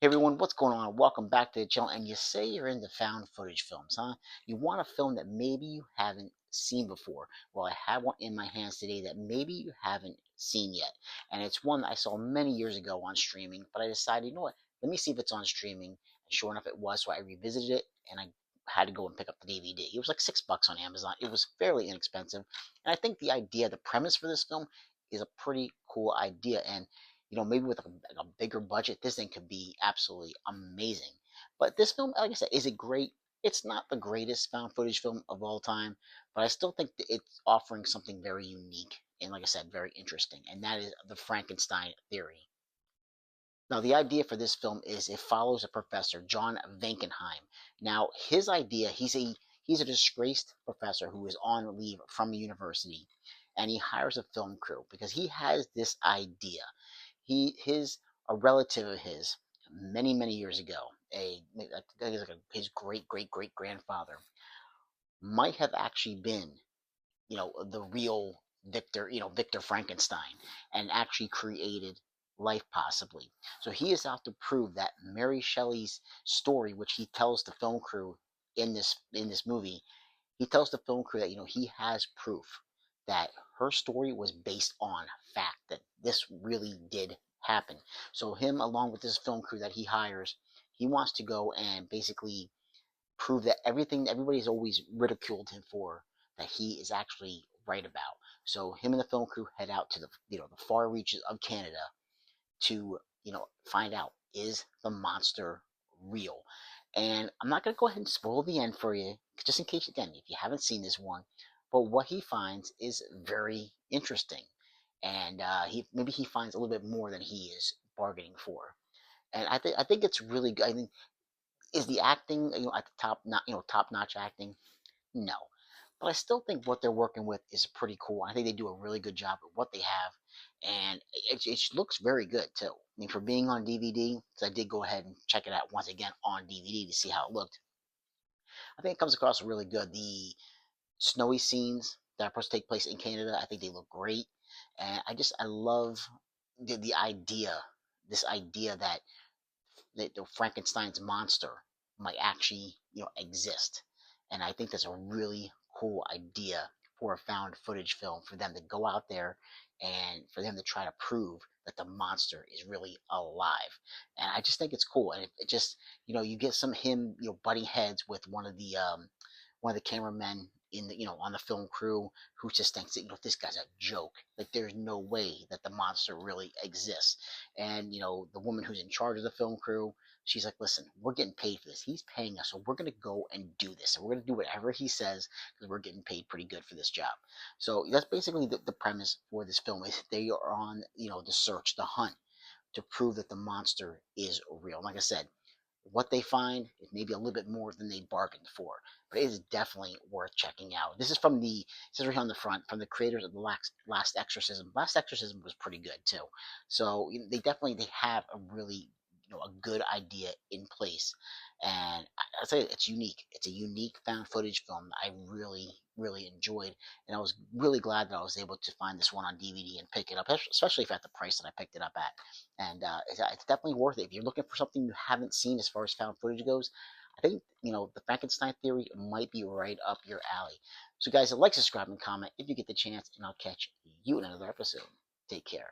Hey everyone, what's going on? Welcome back to the channel. And you say you're into found footage films, huh? You want a film that maybe you haven't seen before. Well, I have one in my hands today that maybe you haven't seen yet. And it's one that I saw many years ago on streaming, but I decided, you know what? Let me see if it's on streaming. And sure enough, it was. So I revisited it and I had to go and pick up the DVD. It was like $6 on Amazon. It was fairly inexpensive. And I think the idea, the premise for this film is a pretty cool idea. And maybe with a bigger budget, this thing could be absolutely amazing. But this film, like I said, is it great? It's not the greatest found footage film of all time, but I still think that it's offering something very unique and, like I said, very interesting, and that is the Frankenstein theory. Now, the idea for this film is it follows a professor, John Vankenheim. Now, his idea, he's a disgraced professor who is on leave from a university, and he hires a film crew because he has this idea. A relative of his many years ago, I think like his great grandfather might have actually been, the real Victor Frankenstein, and actually created life possibly. So he is out to prove that Mary Shelley's story, which he tells the film crew in this movie, he tells the film crew that he has proof that her story was based on fact, that this really did happen. So him, along with this film crew that he hires, he wants to go and basically prove that everything everybody's always ridiculed him for, that he is actually right about. So him and the film crew head out to the far reaches of Canada to find out, is the monster real. And I'm not going to go ahead and spoil the end for you, just in case, again, if you haven't seen this one. But what he finds is very interesting, and he finds a little bit more than he is bargaining for. And I think it's really good. I mean, is the acting at the top, not top notch acting? No, but I still think what they're working with is pretty cool. I think they do a really good job with what they have, and it looks very good too. I mean, for being on DVD, because I did go ahead and check it out once again on DVD to see how it looked. I think it comes across really good. The snowy scenes that are supposed to take place in Canada, I think they look great, and I love the idea, this idea that the Frankenstein's monster might actually exist, and I think that's a really cool idea for a found footage film, for them to go out there and for them to try to prove that the monster is really alive. And I just think it's cool, and it just you get some him butting heads with one of the cameramen in the on the film crew, who just thinks that this guy's a joke, like there's no way that the monster really exists. And the woman who's in charge of the film crew, she's like, listen, we're getting paid for this, he's paying us, so we're going to go and do this, and we're going to do whatever he says because we're getting paid pretty good for this job. So that's basically the premise for this film, is they are on the search, the hunt, to prove that the monster is real. Like I said, what they find is maybe a little bit more than they bargained for, but it is definitely worth checking out. This is from the, it says right here on the front, from the creators of the Last Exorcism. Last Exorcism was pretty good too. So they have a really a good idea in place, and I say it's unique. It's a unique found footage film that I really enjoyed, and I was really glad that I was able to find this one on DVD and pick it up, especially if at the price that I picked it up at. And it's definitely worth it if you're looking for something you haven't seen as far as found footage goes. I think the Frankenstein theory might be right up your alley. So guys, like, subscribe, and comment if you get the chance, and I'll catch you in another episode. Take care.